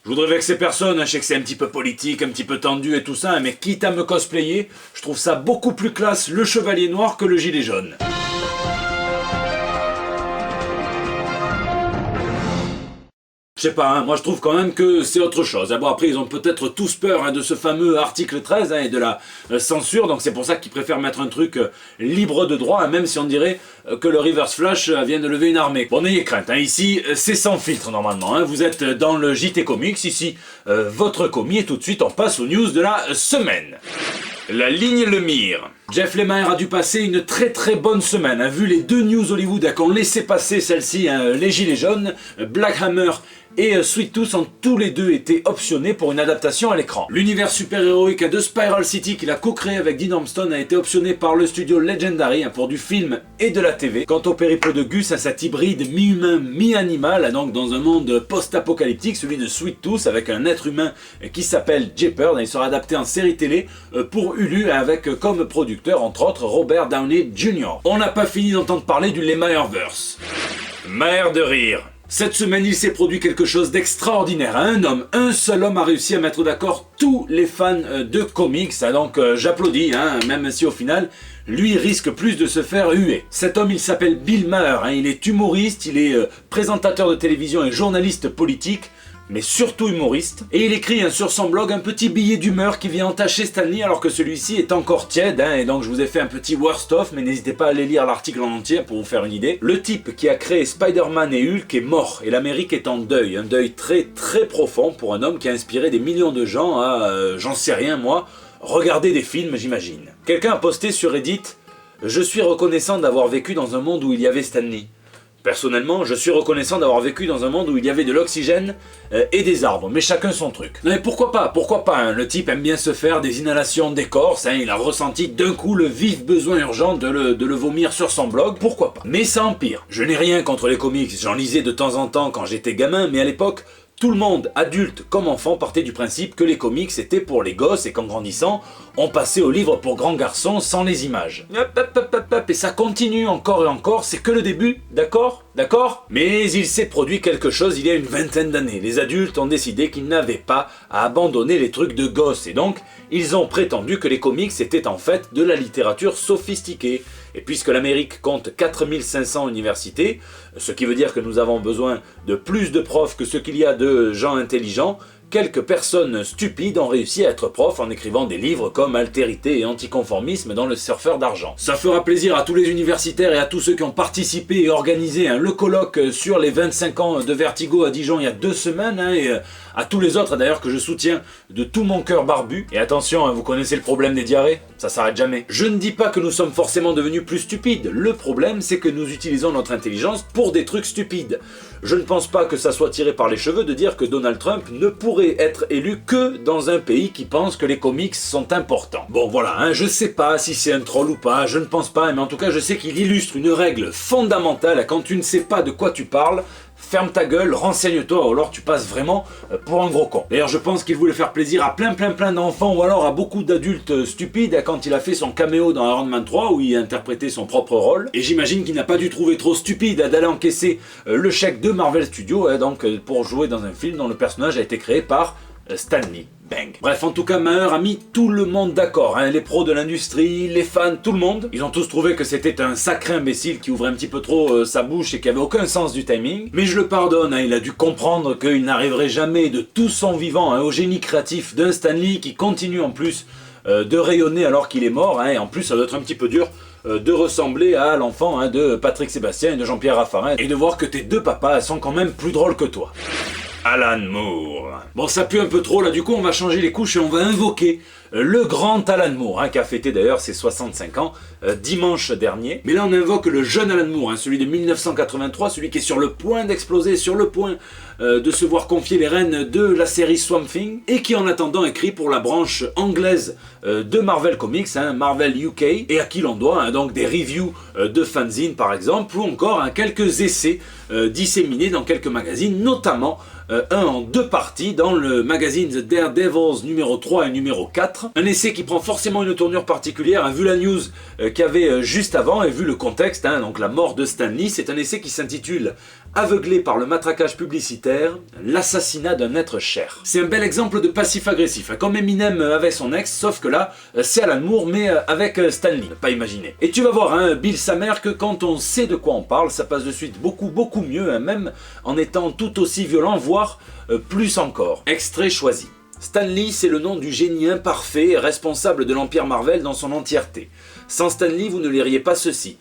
Je voudrais vexer personne, je sais que c'est un petit peu politique, un petit peu tendu et tout ça, mais quitte à me cosplayer, je trouve ça beaucoup plus classe le chevalier noir que le gilet jaune. Je sais pas, hein, moi je trouve quand même que c'est autre chose. Bon, après ils ont peut-être tous peur de ce fameux article 13 et de la censure, donc c'est pour ça qu'ils préfèrent mettre un truc libre de droit, même si on dirait que le Reverse Flash vient de lever une armée. Bon, n'ayez crainte, ici c'est sans filtre normalement, vous êtes dans le JT Comics, ici votre commis, et tout de suite on passe aux news de la semaine. La ligne Lemire. Jeff Lemire a dû passer une très bonne semaine, vu les deux news Hollywood qu'on laissé passer celle-ci, les gilets jaunes, Black Hammer et Sweet Tooth ont tous les deux été optionnés pour une adaptation à l'écran. L'univers super-héroïque de Spiral City qu'il a co-créé avec Dean Ormston a été optionné par le studio Legendary pour du film et de la TV. Quant au périple de Gus, cet hybride mi-humain, mi-animal, donc dans un monde post-apocalyptique, celui de Sweet Tooth avec un être humain qui s'appelle Jeopardy, il sera adapté en série télé pour Hulu avec comme producteur entre autres Robert Downey Jr. On n'a pas fini d'entendre parler du Lemireverse. Mère de rire. Cette semaine, il s'est produit quelque chose d'extraordinaire. Un seul homme a réussi à mettre d'accord tous les fans de comics. Donc j'applaudis, même si au final, lui risque plus de se faire huer. Cet homme, il s'appelle Bill Maher. Il est humoriste, il est présentateur de télévision et journaliste politique, mais surtout humoriste. Et il écrit sur son blog un petit billet d'humeur qui vient entacher Stan Lee alors que celui-ci est encore tiède, et donc je vous ai fait un petit worst of, mais n'hésitez pas à aller lire l'article en entier pour vous faire une idée. Le type qui a créé Spider-Man et Hulk est mort, et l'Amérique est en deuil, un deuil très profond pour un homme qui a inspiré des millions de gens à, j'en sais rien moi, regarder des films j'imagine. Quelqu'un a posté sur Reddit « Je suis reconnaissant d'avoir vécu dans un monde où il y avait Stan Lee. Personnellement, je suis reconnaissant d'avoir vécu dans un monde où il y avait de l'oxygène et des arbres, mais chacun son truc. » Non mais pourquoi pas, le type aime bien se faire des inhalations d'écorce, il a ressenti d'un coup le vif besoin urgent de le vomir sur son blog, pourquoi pas. Mais ça empire. Je n'ai rien contre les comics, j'en lisais de temps en temps quand j'étais gamin, mais à l'époque, tout le monde, adulte comme enfant, partait du principe que les comics étaient pour les gosses et qu'en grandissant, on passait aux livres pour grands garçons sans les images. Et ça continue encore et encore, c'est que le début, d'accord ? Mais il s'est produit quelque chose il y a une vingtaine d'années. Les adultes ont décidé qu'ils n'avaient pas à abandonner les trucs de gosses et donc ils ont prétendu que les comics étaient en fait de la littérature sophistiquée. Et puisque l'Amérique compte 4500 universités, ce qui veut dire que nous avons besoin de plus de profs que ce qu'il y a de gens intelligents, quelques personnes stupides ont réussi à être profs en écrivant des livres comme Altérité et Anticonformisme dans le Surfeur d'argent. Ça fera plaisir à tous les universitaires et à tous ceux qui ont participé et organisé le colloque sur les 25 ans de Vertigo à Dijon il y a 2 semaines, et à tous les autres d'ailleurs que je soutiens de tout mon cœur barbu. Et attention, vous connaissez le problème des diarrhées, ça s'arrête jamais. Je ne dis pas que nous sommes forcément devenus plus stupides, le problème c'est que nous utilisons notre intelligence pour des trucs stupides. Je ne pense pas que ça soit tiré par les cheveux de dire que Donald Trump ne pourrait être élu que dans un pays qui pense que les comics sont importants. Bon voilà, je sais pas si c'est un troll ou pas, je ne pense pas, mais en tout cas je sais qu'il illustre une règle fondamentale: quand tu ne sais pas de quoi tu parles, ferme ta gueule, renseigne-toi, ou alors tu passes vraiment pour un gros con. D'ailleurs je pense qu'il voulait faire plaisir à plein d'enfants, ou alors à beaucoup d'adultes stupides quand il a fait son caméo dans Iron Man 3 où il interprétait son propre rôle. Et j'imagine qu'il n'a pas dû trouver trop stupide d'aller encaisser le chèque de Marvel Studios, donc pour jouer dans un film dont le personnage a été créé par Stan Lee. Bang. Bref, en tout cas, Maher a mis tout le monde d'accord, les pros de l'industrie, les fans, tout le monde. Ils ont tous trouvé que c'était un sacré imbécile qui ouvrait un petit peu trop sa bouche et qui avait aucun sens du timing. Mais je le pardonne, il a dû comprendre qu'il n'arriverait jamais de tout son vivant au génie créatif d'un Stan Lee qui continue en plus de rayonner alors qu'il est mort, et en plus ça doit être un petit peu dur de ressembler à l'enfant de Patrick Sébastien et de Jean-Pierre Raffarin, et de voir que tes deux papas sont quand même plus drôles que toi. Alan Moore. Bon, ça pue un peu trop là, du coup on va changer les couches et on va invoquer le grand Alan Moore, qui a fêté d'ailleurs ses 65 ans dimanche dernier. Mais là on invoque le jeune Alan Moore, celui de 1983, celui qui est sur le point d'exploser, sur le point de se voir confier les rênes de la série Swamp Thing, et qui en attendant écrit pour la branche anglaise de Marvel Comics, Marvel UK, et à qui l'on doit donc des reviews de fanzines par exemple, ou encore quelques essais disséminés dans quelques magazines, notamment un en 2 parties dans le magazine The Daredevils numéro 3 et numéro 4. Un essai qui prend forcément une tournure particulière, vu la news qu'il y avait juste avant et vu le contexte, donc la mort de Stan Lee. C'est un essai qui s'intitule « Aveuglé par le matraquage publicitaire, l'assassinat d'un être cher ». C'est un bel exemple de passif-agressif, comme Eminem avec son ex, sauf que là, c'est Alan Moore, mais avec Stan Lee, pas imaginer. Et tu vas voir, Bill sa mère, que quand on sait de quoi on parle, ça passe de suite beaucoup mieux, même en étant tout aussi violent, voire plus encore. Extrait choisi. Stan Lee, c'est le nom du génie imparfait, responsable de l'Empire Marvel dans son entièreté. Sans Stan Lee, vous ne liriez pas ceci.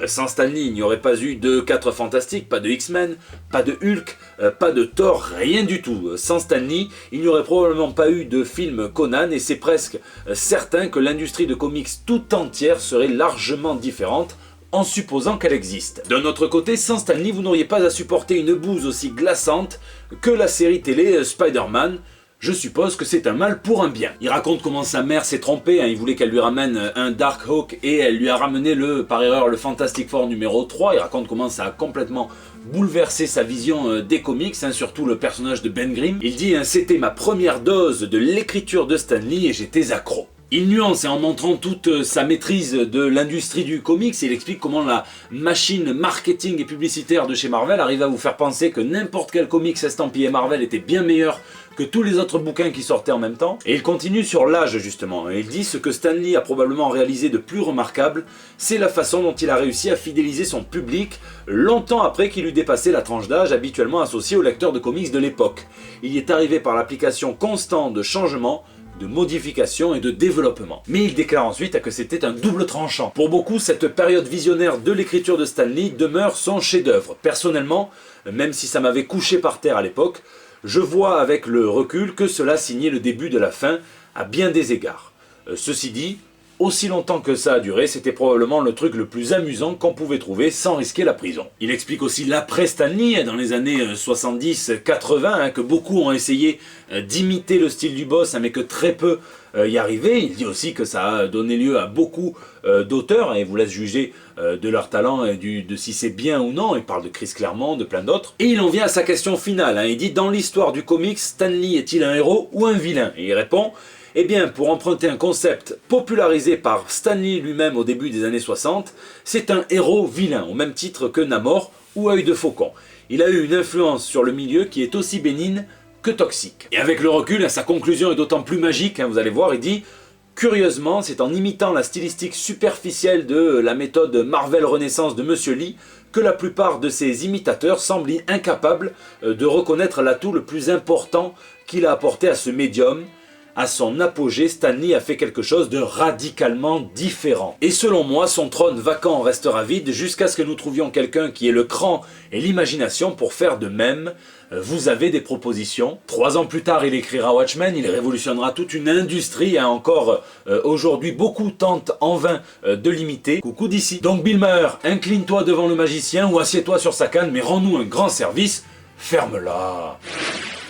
Sans Stan Lee, il n'y aurait pas eu de 4 Fantastiques, pas de X-Men, pas de Hulk, pas de Thor, rien du tout. Sans Stan Lee, il n'y aurait probablement pas eu de film Conan, et c'est presque certain que l'industrie de comics tout entière serait largement différente, en supposant qu'elle existe. D'un autre côté, sans Stan Lee, vous n'auriez pas à supporter une bouse aussi glaçante que la série télé Spider-Man. Je suppose que c'est un mal pour un bien. Il raconte comment sa mère s'est trompée, il voulait qu'elle lui ramène un Darkhawk et elle lui a ramené par erreur le Fantastic Four numéro 3. Il raconte comment ça a complètement bouleversé sa vision des comics, surtout le personnage de Ben Grimm. Il dit c'était ma première dose de l'écriture de Stan Lee et j'étais accro. Il nuance en montrant toute sa maîtrise de l'industrie du comics, il explique comment la machine marketing et publicitaire de chez Marvel arrive à vous faire penser que n'importe quel comics estampillé Marvel était bien meilleur que tous les autres bouquins qui sortaient en même temps. Et il continue sur l'âge justement, il dit ce que Stan Lee a probablement réalisé de plus remarquable, c'est la façon dont il a réussi à fidéliser son public longtemps après qu'il eut dépassé la tranche d'âge habituellement associée aux lecteurs de comics de l'époque. Il y est arrivé par l'application constante de changements, de modification et de développement. Mais il déclare ensuite que c'était un double tranchant. Pour beaucoup, cette période visionnaire de l'écriture de Stan Lee demeure son chef-d'œuvre. Personnellement, même si ça m'avait couché par terre à l'époque, je vois avec le recul que cela signait le début de la fin à bien des égards. Ceci dit, aussi longtemps que ça a duré, c'était probablement le truc le plus amusant qu'on pouvait trouver sans risquer la prison. Il explique aussi l'après Stan Lee, dans les années 70-80, que beaucoup ont essayé d'imiter le style du boss, mais que très peu y arrivaient. Il dit aussi que ça a donné lieu à beaucoup d'auteurs, et vous laisse juger de leur talent et de si c'est bien ou non. Il parle de Chris Claremont, de plein d'autres. Et il en vient à sa question finale. Il dit, dans l'histoire du comics, Stan Lee est-il un héros ou un vilain? Et il répond, eh bien, pour emprunter un concept popularisé par Stan Lee lui-même au début des années 60, c'est un héros vilain, au même titre que Namor ou Œil de Faucon. Il a eu une influence sur le milieu qui est aussi bénigne que toxique. Et avec le recul, sa conclusion est d'autant plus magique, vous allez voir, il dit « Curieusement, c'est en imitant la stylistique superficielle de la méthode Marvel Renaissance de Monsieur Lee que la plupart de ses imitateurs semblent incapables de reconnaître l'atout le plus important qu'il a apporté à ce médium. À son apogée, Stan Lee a fait quelque chose de radicalement différent. Et selon moi, son trône vacant restera vide jusqu'à ce que nous trouvions quelqu'un qui ait le cran et l'imagination pour faire de même. Vous avez des propositions. 3 ans plus tard, il écrira Watchmen, il révolutionnera toute une industrie, encore aujourd'hui, beaucoup tentent en vain de l'imiter. Coucou d'ici. Donc Bill Maher, incline-toi devant le magicien ou assieds-toi sur sa canne, mais rends-nous un grand service, ferme-la.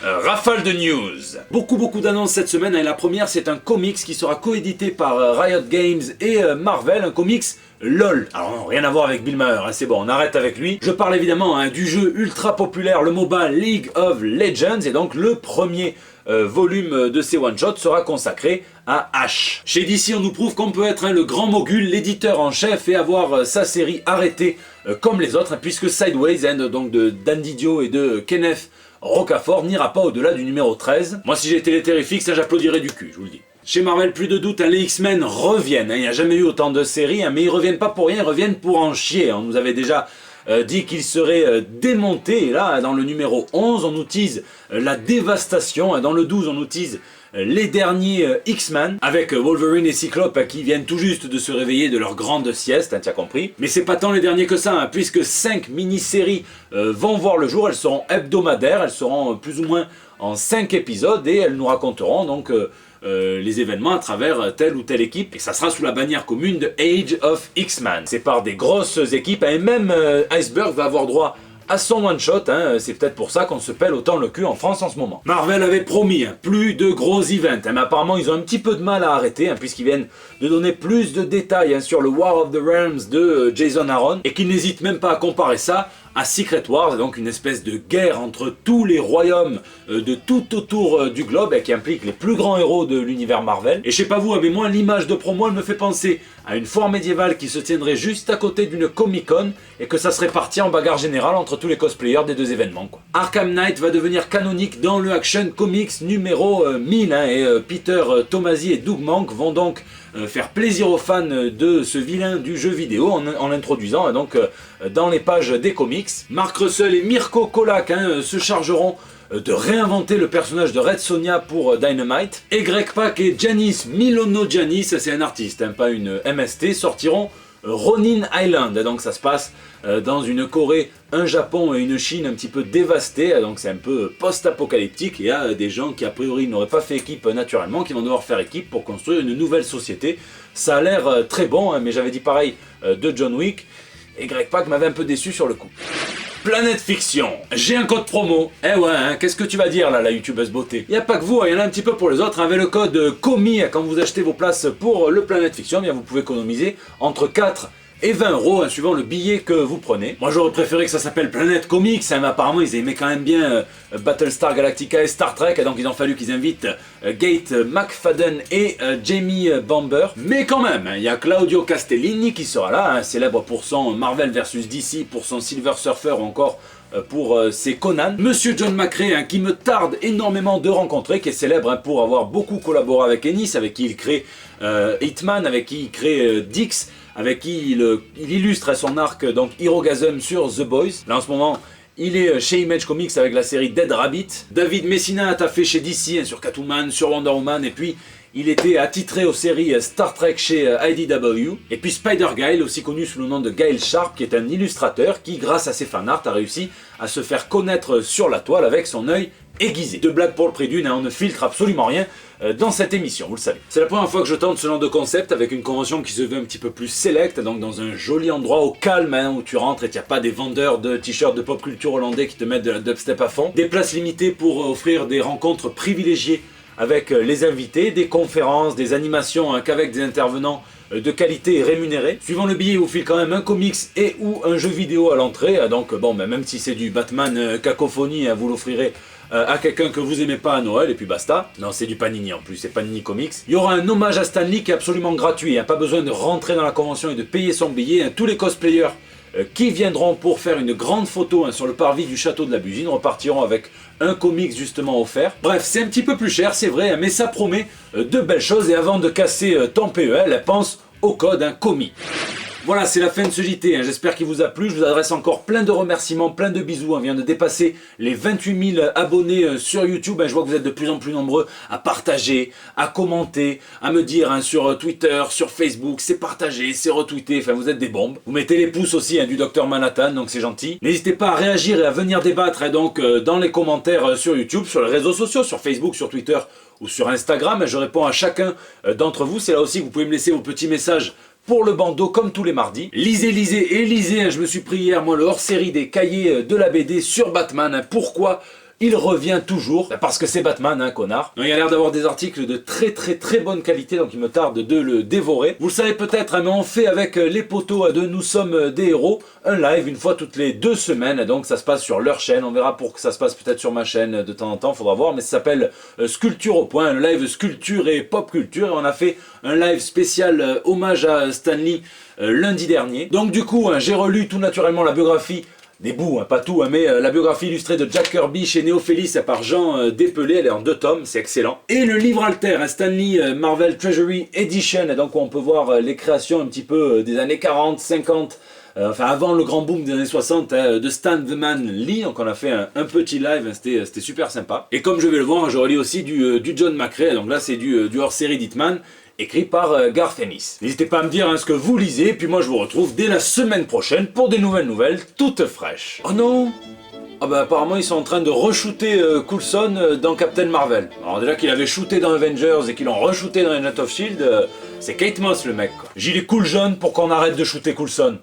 Rafale de news. Beaucoup d'annonces cette semaine, et la première c'est un comics qui sera coédité par Riot Games et Marvel, un comics LOL. Alors non, rien à voir avec Bill Maher, c'est bon, on arrête avec lui. Je parle évidemment du jeu ultra populaire, le MOBA League of Legends, et donc le premier volume de ces one-shots sera consacré à Ash. Chez DC, on nous prouve qu'on peut être le grand mogul, l'éditeur en chef, et avoir sa série arrêtée comme les autres, puisque Sideways, donc de Dan Didio et de Kenneth Rocafort, n'ira pas au-delà du numéro 13. Moi, si j'étais les Terrifics, ça j'applaudirais du cul, je vous le dis. Chez Marvel, plus de doute, les X-Men reviennent. Il n'y a jamais eu autant de séries, mais ils reviennent pas pour rien, ils reviennent pour en chier. On nous avait déjà dit qu'ils seraient démontés, et là, dans le numéro 11, on nous tease la dévastation, dans le 12, on nous tease les derniers X-Men, avec Wolverine et Cyclope qui viennent tout juste de se réveiller de leur grande sieste, tu as compris. Mais c'est pas tant les derniers que ça, puisque 5 mini-séries vont voir le jour, elles seront hebdomadaires, elles seront plus ou moins en 5 épisodes, et elles nous raconteront donc les événements à travers telle ou telle équipe, et ça sera sous la bannière commune de Age of X-Men. C'est par des grosses équipes, et même Iceberg va avoir droit à son one-shot, c'est peut-être pour ça qu'on se pèle autant le cul en France en ce moment. Marvel avait promis plus de gros events, mais apparemment ils ont un petit peu de mal à arrêter, puisqu'ils viennent de donner plus de détails sur le War of the Realms de Jason Aaron, et qu'ils n'hésitent même pas à comparer ça à Secret Wars, donc une espèce de guerre entre tous les royaumes de tout autour du globe et qui implique les plus grands héros de l'univers Marvel. Et je sais pas vous, mais moi l'image de promo elle me fait penser à une foire médiévale qui se tiendrait juste à côté d'une Comic-Con et que ça serait parti en bagarre générale entre tous les cosplayers des deux événements, quoi. Arkham Knight va devenir canonique dans le Action Comics numéro 1000 et Peter Tomasi et Doug Mahnke vont donc faire plaisir aux fans de ce vilain du jeu vidéo en l'introduisant donc dans les pages des comics. Mark Russell et Mirko Kolak se chargeront de réinventer le personnage de Red Sonja pour Dynamite. Et Greg Pak et Janice Milano-Janis, c'est un artiste, pas une MST, sortiront Ronin Island. Donc ça se passe dans une Corée, un Japon et une Chine un petit peu dévastées. Donc c'est un peu post-apocalyptique. Il y a des gens qui a priori n'auraient pas fait équipe naturellement, qui vont devoir faire équipe pour construire une nouvelle société. Ça a l'air très bon, mais j'avais dit pareil de John Wick. Et Greg Pak m'avait un peu déçu sur le coup. Planète Fiction, j'ai un code promo. Eh ouais, qu'est-ce que tu vas dire là, la youtubeuse beauté? Il n'y a pas que vous, il y en a un petit peu pour les autres. Avec le code COMI, quand vous achetez vos places pour le Planète Fiction, bien vous pouvez économiser entre 4 et 20 euros, suivant le billet que vous prenez. Moi j'aurais préféré que ça s'appelle Planète Comics, mais apparemment ils aimaient quand même bien Battlestar Galactica et Star Trek, donc il a fallu qu'ils invitent Gate McFadden et Jamie Bamber. Mais quand même, il y a Claudio Castellini qui sera là, célèbre pour son Marvel vs DC, pour son Silver Surfer ou encore pour ses Conan. Monsieur John McCrea, qui me tarde énormément de rencontrer, qui est célèbre pour avoir beaucoup collaboré avec Ennis, avec qui il crée Hitman, avec qui il crée Dix, avec qui il illustre son arc donc Herogasm sur The Boys. Là en ce moment il est chez Image Comics avec la série Dead Rabbit. David Messina a taffé chez DC sur Catwoman, sur Wonder Woman, et puis il était attitré aux séries Star Trek chez IDW. Et puis Spider-Guile, aussi connu sous le nom de Guile Sharp, qui est un illustrateur qui, grâce à ses fanarts, a réussi à se faire connaître sur la toile avec son œil aiguisé. De blague pour le prix d'une, on ne filtre absolument rien dans cette émission, vous le savez. C'est la première fois que je tente ce genre de concept avec une convention qui se veut un petit peu plus select, donc dans un joli endroit au calme où tu rentres et qu'il n'y a pas des vendeurs de t-shirts de pop culture hollandais qui te mettent de la dubstep à fond. Des places limitées pour offrir des rencontres privilégiées avec les invités, des conférences, des animations qu'avec des intervenants de qualité et rémunérés. Suivant le billet, il vous file quand même un comics et ou un jeu vidéo à l'entrée. Donc bon, même si c'est du Batman cacophonie, vous l'offrirez à quelqu'un que vous aimez pas à Noël et puis basta. Non, c'est du Panini en plus, c'est Panini Comics. Il y aura un hommage à Stan Lee qui est absolument gratuit, pas besoin de rentrer dans la convention et de payer son billet. Tous les cosplayers qui viendront pour faire une grande photo sur le parvis du château de la Busine repartiront avec un comics justement offert. Bref, c'est un petit peu plus cher, c'est vrai, mais ça promet de belles choses. Et avant de casser ton PEL, pense au code COMI. Voilà, c'est la fin de ce JT, j'espère qu'il vous a plu. Je vous adresse encore plein de remerciements, plein de bisous. On vient de dépasser les 28 000 abonnés sur YouTube. Je vois que vous êtes de plus en plus nombreux à partager, à commenter, à me dire sur Twitter, sur Facebook, c'est partagé, c'est retweeté, enfin vous êtes des bombes. Vous mettez les pouces aussi du Dr Manhattan, donc c'est gentil. N'hésitez pas à réagir et à venir débattre donc dans les commentaires sur YouTube, sur les réseaux sociaux, sur Facebook, sur Twitter ou sur Instagram. Je réponds à chacun d'entre vous. C'est là aussi que vous pouvez me laisser vos petits messages pour le bandeau comme tous les mardis. Lisez, lisez et lisez. Je me suis pris hier, moi, le hors-série des cahiers de la BD sur Batman. Pourquoi il revient toujours? Parce que c'est Batman, connard. Il y a l'air d'avoir des articles de très bonne qualité, donc il me tarde de le dévorer. Vous le savez peut-être, mais on fait avec les potos de Nous sommes des héros un live une fois toutes les 2 semaines. Donc ça se passe sur leur chaîne. On verra pour que ça se passe peut-être sur ma chaîne de temps en temps, faudra voir. Mais ça s'appelle Sculpture au point, le live sculpture et pop culture. Et on a fait un live spécial hommage à Stan Lee lundi dernier. Donc du coup, j'ai relu tout naturellement la biographie, des bouts, pas tout, mais la biographie illustrée de Jack Kirby chez Néophélis par Jean Despelé, elle est en 2 tomes, c'est excellent. Et le livre alter, Stan Lee Marvel Treasury Edition, donc où on peut voir les créations un petit peu des années 40, 50, enfin avant le grand boom des années 60 de Stan the Man Lee. Donc on a fait un petit live, c'était super sympa. Et comme je vais le voir, je relis aussi du John McCrea, donc là c'est du hors-série d'Hitman, écrit par Garth Ennis. N'hésitez pas à me dire ce que vous lisez, puis moi je vous retrouve dès la semaine prochaine pour des nouvelles toutes fraîches. Oh non! Ah bah apparemment ils sont en train de re-shooter Coulson dans Captain Marvel. Alors déjà qu'il avait shooté dans Avengers et qu'ils l'ont re-shooté dans Agents of S.H.I.E.L.D., c'est Kate Moss le mec quoi. Gilet cool jaune pour qu'on arrête de shooter Coulson.